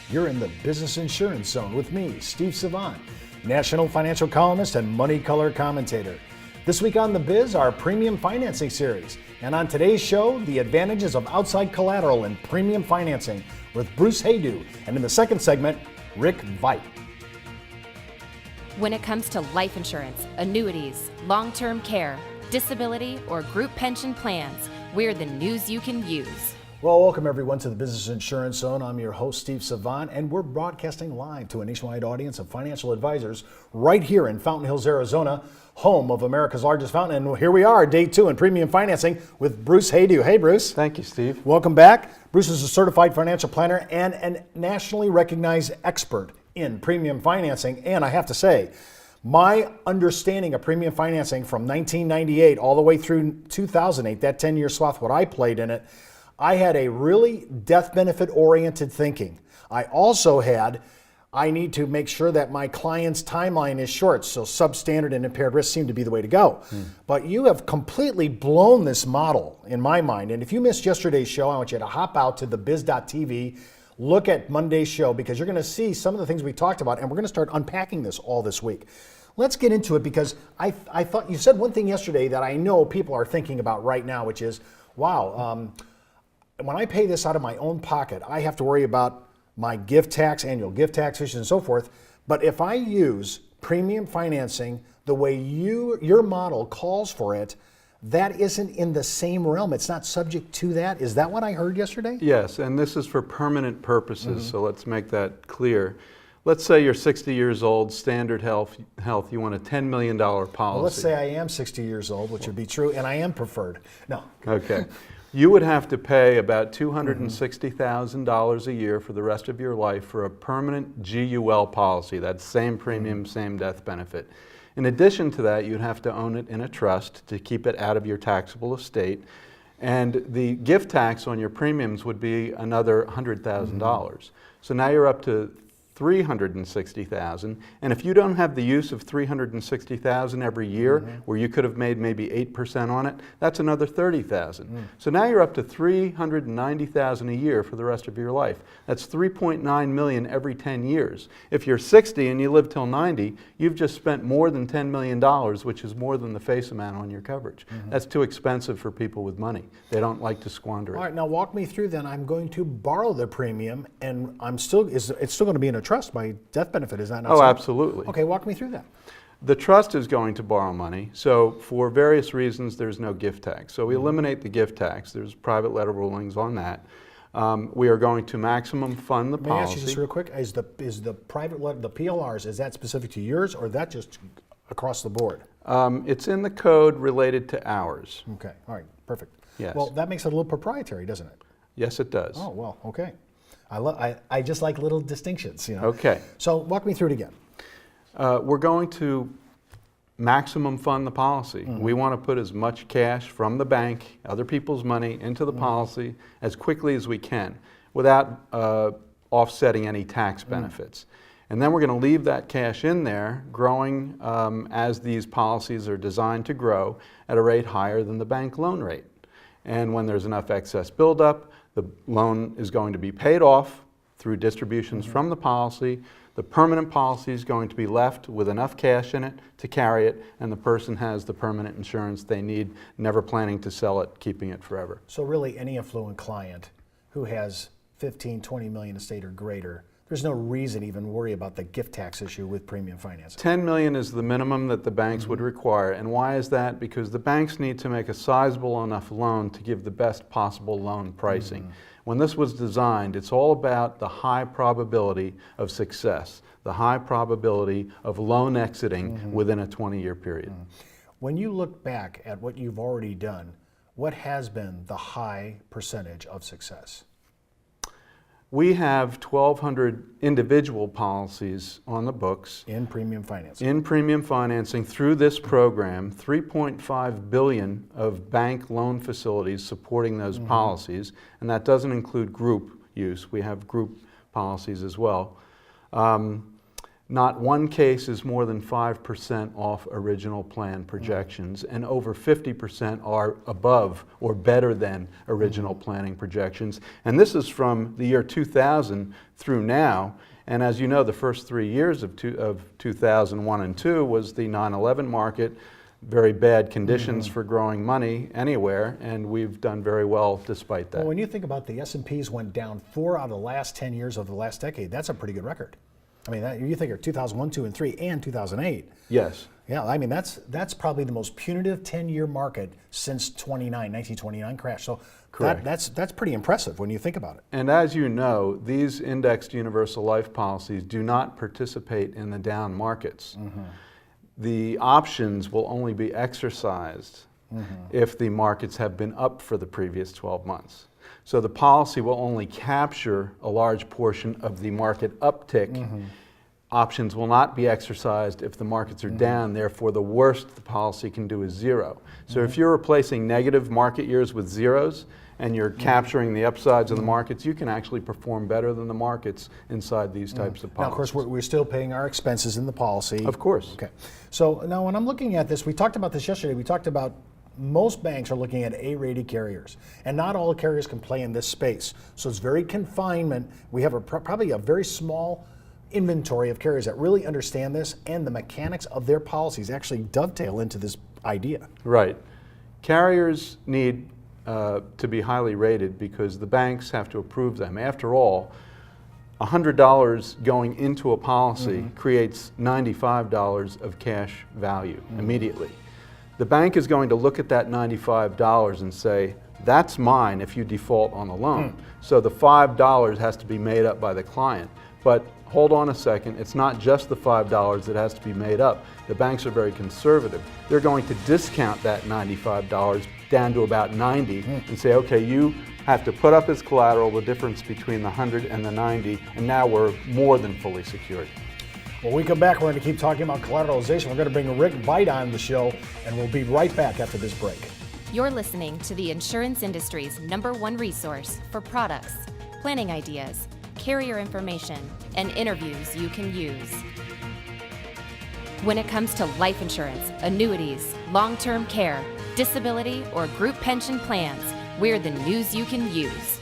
You're in the Business Insurance Zone with me, Steve Savant, national financial columnist and money color commentator. This week on The Biz, our premium financing series. And on today's show, the advantages of outside collateral and premium financing with Bruce Haydu. And in the second segment, Rick Veit. When it comes to life insurance, annuities, long-term care, disability, or group pension plans, we're the news you can use. Well, welcome everyone to the Business Insurance Zone. I'm your host, Steve Savant, and we're broadcasting live to a nationwide audience of financial advisors right here in Fountain Hills, Arizona, home of America's largest fountain. And here we are, day 2 in premium financing with Bruce Haydu. Hey, Bruce. Thank you, Steve. Welcome back. Bruce is a certified financial planner and a nationally recognized expert in premium financing. And I have to say, my understanding of premium financing from 1998 all the way through 2008, that 10-year swath, what I played in it, I had a really death benefit oriented thinking. I also had, I need to make sure that my client's timeline is short, so substandard and impaired risk seem to be the way to go. But you have completely blown this model in my mind. And if you missed yesterday's show, I want you to hop out to thebiz.tv, look at Monday's show, because you're going to see some of the things we talked about, and we're going to start unpacking this all this week. Let's get into it, because I thought you said one thing yesterday that I know people are thinking about right now, which is, wow, when I pay this out of my own pocket, I have to worry about my gift tax, annual gift tax issues and so forth. But if I use premium financing the way your model calls for it, that isn't in the same realm. It's not subject to that. Is that what I heard yesterday? Yes, and this is for permanent purposes, so let's make that clear. Let's say you're 60 years old, standard health, you want a $10 million policy. Well, let's say I am 60 years old, which would be true, and I am preferred. No. Okay. You would have to pay about $260,000 a year for the rest of your life for a permanent GUL policy. That's same premium, same death benefit. In addition to that, you'd have to own it in a trust to keep it out of your taxable estate. And the gift tax on your premiums would be another $100,000. So now you're up to $360,000, and if you don't have the use of $360,000 every year, where you could have made maybe 8% on it, that's another $30,000. So now you're up to $390,000 a year for the rest of your life. That's $3.9 million every 10 years. If you're 60 and you live till 90, you've just spent more than $10 million, which is more than the face amount on your coverage. That's too expensive for people with money. They don't like to squander it. All right, now walk me through then. I'm going to borrow the premium, and it's still going to be in a trust. My death benefit, is that not so? Oh, absolutely. Okay, walk me through that. The trust is going to borrow money, so for various reasons there's no gift tax. So we eliminate the gift tax. There's private letter rulings on that. We are going to maximum fund the policy. Let me ask you just real quick, is the private letter, the PLRs, is that specific to yours, or that just across the board? It's in the code related to ours. Okay, all right, perfect. Yes. Well, that makes it a little proprietary, doesn't it? Yes, it does. Oh, well, okay. I just like little distinctions, you know. Okay. So walk me through it again. We're going to maximum fund the policy. We want to put as much cash from the bank, other people's money, into the policy as quickly as we can without offsetting any tax benefits. And then we're going to leave that cash in there growing as these policies are designed to grow at a rate higher than the bank loan rate. And when there's enough excess buildup, the loan is going to be paid off through distributions from the policy. The permanent policy is going to be left with enough cash in it to carry it, and the person has the permanent insurance they need, never planning to sell it, keeping it forever. So really, any affluent client who has 15, 20 million estate or greater, there's no reason to even worry about the gift tax issue with premium financing. 10 million is the minimum that the banks would require. And why is that? Because the banks need to make a sizable enough loan to give the best possible loan pricing. When this was designed, it's all about the high probability of success, the high probability of loan exiting within a 20-year period. When you look back at what you've already done, what has been the high percentage of success? We have 1,200 individual policies on the books. In premium financing. In premium financing through this program, $3.5 billion of bank loan facilities supporting those policies, and that doesn't include group use. We have group policies as well. Not one case is more than 5% off original plan projections, and over 50% are above or better than original planning projections. And this is from the year 2000 through now. And as you know, the first 3 years of 2001 and 2 was the 9/11 market, very bad conditions for growing money anywhere, and we've done very well despite that. Well, when you think about the S&Ps went down 4 out of the last 10 years of the last decade, that's a pretty good record. I mean, you think of 2001, 2, and 3, and 2008. Yes. Yeah, I mean, that's probably the most punitive 10-year market since 1929 crash. So Correct. That's pretty impressive when you think about it. And as you know, these indexed universal life policies do not participate in the down markets. The options will only be exercised if the markets have been up for the previous 12 months. So the policy will only capture a large portion of the market uptick. Options will not be exercised if the markets are down, therefore the worst the policy can do is zero. So if you're replacing negative market years with zeros and you're capturing the upsides of the markets, you can actually perform better than the markets inside these types of policies. Now, of course, we're still paying our expenses in the policy. Of course. Okay. So now when I'm looking at this, we talked about this yesterday, we talked about most banks are looking at A-rated carriers, and not all carriers can play in this space. So it's very confinement. We have probably a very small inventory of carriers that really understand this, and the mechanics of their policies actually dovetail into this idea. Right. Carriers need to be highly rated because the banks have to approve them. After all, $100 going into a policy creates $95 of cash value immediately. The bank is going to look at that $95 and say, that's mine if you default on the loan. So the $5 has to be made up by the client. But hold on a second, it's not just the $5 that has to be made up. The banks are very conservative. They're going to discount that $95 down to about 90 and say, okay, you have to put up as collateral the difference between the 100 and the 90, and now we're more than fully secured. When we come back, we're going to keep talking about collateralization. We're going to bring Rick Veit on the show, and we'll be right back after this break. You're listening to the insurance industry's #1 resource for products, planning ideas, carrier information, and interviews you can use. When it comes to life insurance, annuities, long-term care, disability, or group pension plans, we're the news you can use.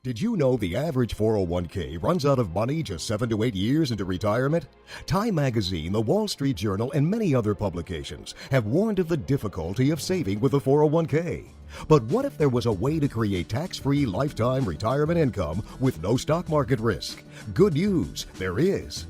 Did you know the average 401k runs out of money just 7 to 8 years into retirement? Time Magazine, the Wall Street Journal, and many other publications have warned of the difficulty of saving with a 401k. But what if there was a way to create tax-free lifetime retirement income with no stock market risk? Good news, there is.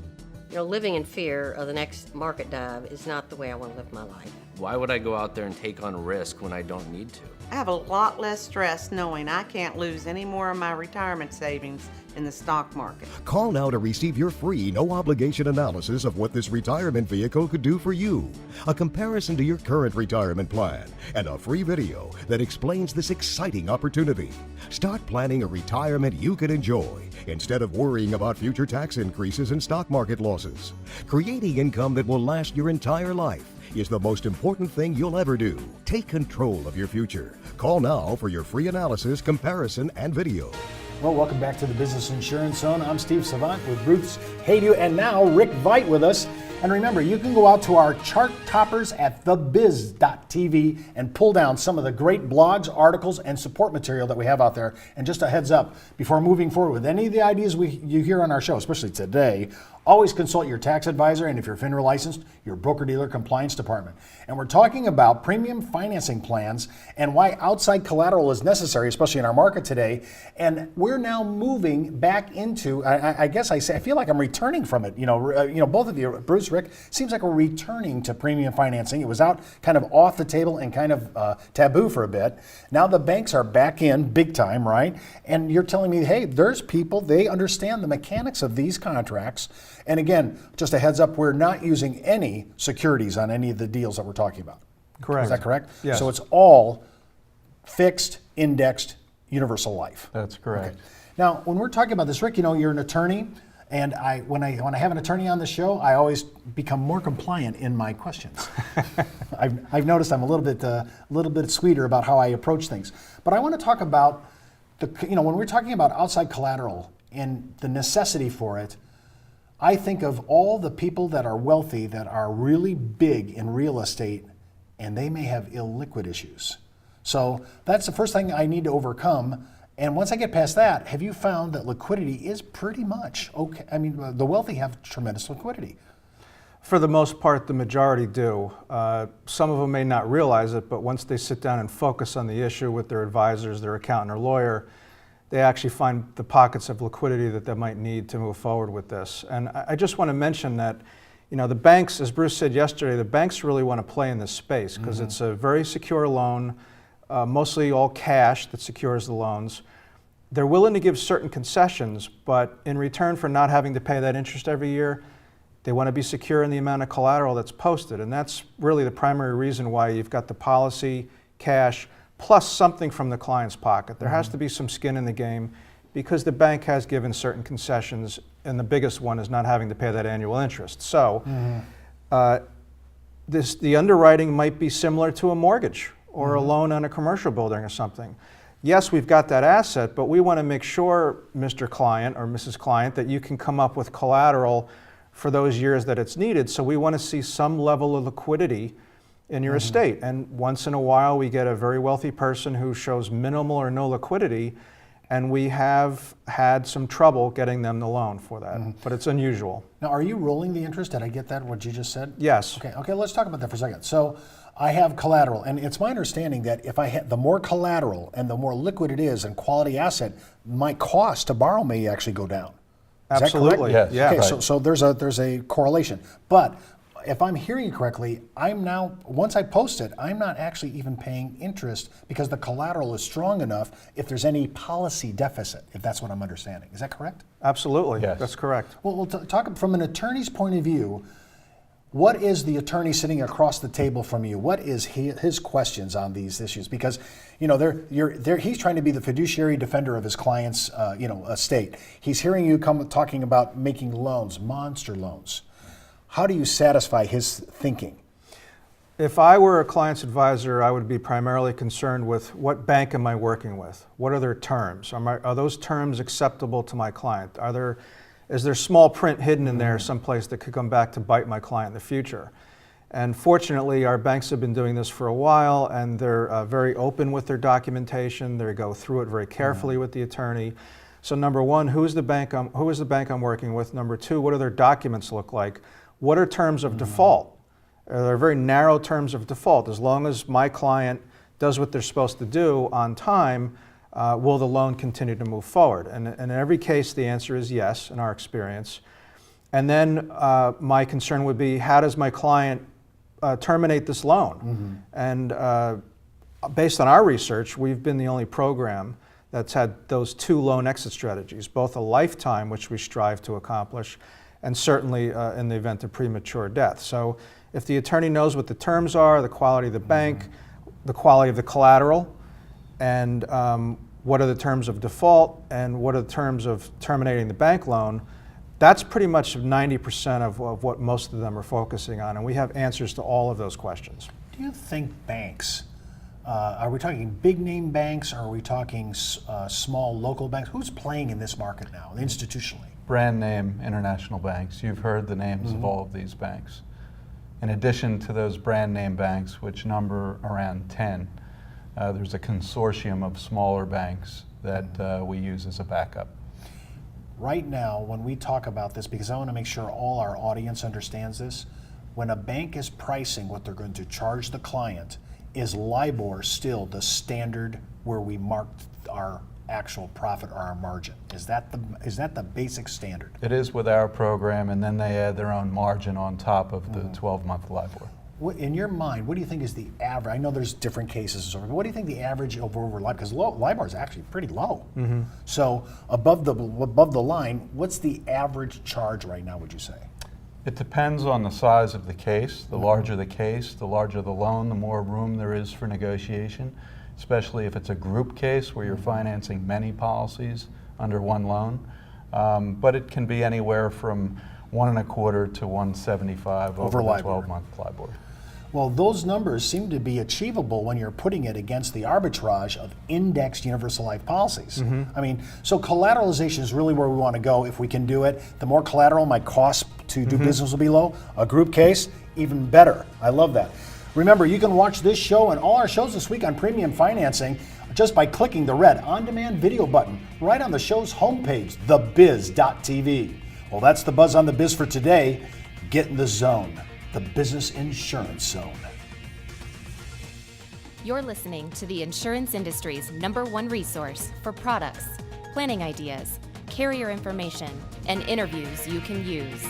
You know, living in fear of the next market dive is not the way I want to live my life. Why would I go out there and take on risk when I don't need to? I have a lot less stress knowing I can't lose any more of my retirement savings in the stock market. Call now to receive your free, no-obligation analysis of what this retirement vehicle could do for you, a comparison to your current retirement plan, and a free video that explains this exciting opportunity. Start planning a retirement you can enjoy instead of worrying about future tax increases and stock market losses. Creating income that will last your entire life is the most important thing you'll ever do. Take control of your future. Call now for your free analysis, comparison, and video. Well, welcome back to the Business Insurance Zone. I'm Steve Savant with Bruce Haydu, and now Rick Veit with us. And remember, you can go out to our chart toppers at thebiz.tv and pull down some of the great blogs, articles, and support material that we have out there. And just a heads up, before moving forward with any of the ideas you hear on our show, especially today, always consult your tax advisor, and if you're FINRA licensed, your broker-dealer compliance department. And we're talking about premium financing plans and why outside collateral is necessary, especially in our market today. And we're now moving back into, I feel like I'm returning from it. You know, both of you, Bruce, Rick, seems like we're returning to premium financing. It was out kind of off the table and kind of taboo for a bit. Now the banks are back in big time, right? And you're telling me, hey, there's people, they understand the mechanics of these contracts. And again, just a heads up, we're not using any securities on any of the deals that we're talking about. Correct. Is that correct? Yes. So it's all fixed, indexed, universal life. That's correct. Okay. Now, when we're talking about this, Rick, you know, you're an attorney, and when I have an attorney on the show, I always become more compliant in my questions. I've noticed I'm a little bit sweeter about how I approach things. But I want to talk about when we're talking about outside collateral and the necessity for it. I think of all the people that are wealthy that are really big in real estate, and they may have illiquid issues. So that's the first thing I need to overcome. And once I get past that, have you found that liquidity is pretty much okay? I mean, the wealthy have tremendous liquidity. For the most part, the majority do. Some of them may not realize it, but once they sit down and focus on the issue with their advisors, their accountant or lawyer, they actually find the pockets of liquidity that they might need to move forward with this. And I just want to mention that, you know, the banks, as Bruce said yesterday, the banks really want to play in this space because it's a very secure loan, mostly all cash that secures the loans. They're willing to give certain concessions, but in return for not having to pay that interest every year, they want to be secure in the amount of collateral that's posted. And that's really the primary reason why you've got the policy, cash, plus something from the client's pocket. There has to be some skin in the game because the bank has given certain concessions, and the biggest one is not having to pay that annual interest. So the underwriting might be similar to a mortgage or a loan on a commercial building or something. Yes, we've got that asset, but we want to make sure, Mr. Client or Mrs. Client, that you can come up with collateral for those years that it's needed. So we want to see some level of liquidity in your estate. And once in a while, we get a very wealthy person who shows minimal or no liquidity, and we have had some trouble getting them the loan for that, but it's unusual. Now, are you rolling the interest? Did I get that, what you just said? Yes. Okay, let's talk about that for a second. So I have collateral, and it's my understanding that if I have the more collateral and the more liquid it is and quality asset, my cost to borrow may actually go down. Is that correct? Absolutely. Yes. Yeah. Okay, so there's a correlation. But if I'm hearing you correctly, I'm now, once I post it, I'm not actually even paying interest because the collateral is strong enough if there's any policy deficit, if that's what I'm understanding. Is that correct? Absolutely. Yes. That's correct. Well, we'll talk from an attorney's point of view. What is the attorney sitting across the table from you? What is his questions on these issues? Because, you know, he's trying to be the fiduciary defender of his client's, estate. He's hearing you talking about making loans, monster loans. How do you satisfy his thinking? If I were a client's advisor, I would be primarily concerned with what bank am I working with? What are their terms? Are those terms acceptable to my client? Is there small print hidden in there someplace that could come back to bite my client in the future? And fortunately, our banks have been doing this for a while, and they're very open with their documentation. They go through it very carefully with the attorney. So number one, who is the bank I'm working with? Number two, what do their documents look like? What are terms of default? There are very narrow terms of default. As long as my client does what they're supposed to do on time, will the loan continue to move forward? And in every case, the answer is yes, in our experience. And then my concern would be, how does my client terminate this loan? And based on our research, we've been the only program that's had those two loan exit strategies, both a lifetime, which we strive to accomplish, and certainly in the event of premature death. So if the attorney knows what the terms are, the quality of the bank, the quality of the collateral, and what are the terms of default, and what are the terms of terminating the bank loan, that's pretty much 90% of what most of them are focusing on, and we have answers to all of those questions. Do you think banks, are we talking big name banks, or are we talking small local banks? Who's playing in this market now, institutionally? Brand name international banks. You've heard the names of all of these banks. In addition to those brand name banks, which number around 10, there's a consortium of smaller banks that we use as a backup. Right now, when we talk about this, because I want to make sure all our audience understands this, when a bank is pricing what they're going to charge the client, is LIBOR still the standard where we mark our actual profit or our margin? Is that the basic standard? It is with our program, and then they add their own margin on top of the 12-month LIBOR. In your mind, what do you think is the average? I know there's different cases, but what do you think the average over LIBOR? Because LIBOR is actually pretty low. So above the line, what's the average charge right now, would you say? It depends on the size of the case. The larger the case, the larger the loan, the more room there is for negotiation, especially if it's a group case where you're financing many policies under one loan. But it can be anywhere from 1.25 to 175 over the 12-month LIBOR. Well, those numbers seem to be achievable when you're putting it against the arbitrage of indexed universal life policies. I mean, so collateralization is really where we want to go if we can do it. The more collateral, my cost to do business will be low. A group case, even better. I love that. Remember, you can watch this show and all our shows this week on premium financing just by clicking the red on-demand video button right on the show's homepage, thebiz.tv. Well, that's the buzz on the biz for today. Get in the zone, the business insurance zone. You're listening to the insurance industry's #1 resource for products, planning ideas, carrier information, and interviews you can use.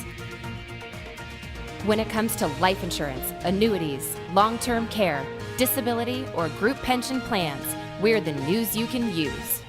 When it comes to life insurance, annuities, long-term care, disability, or group pension plans, we're the news you can use.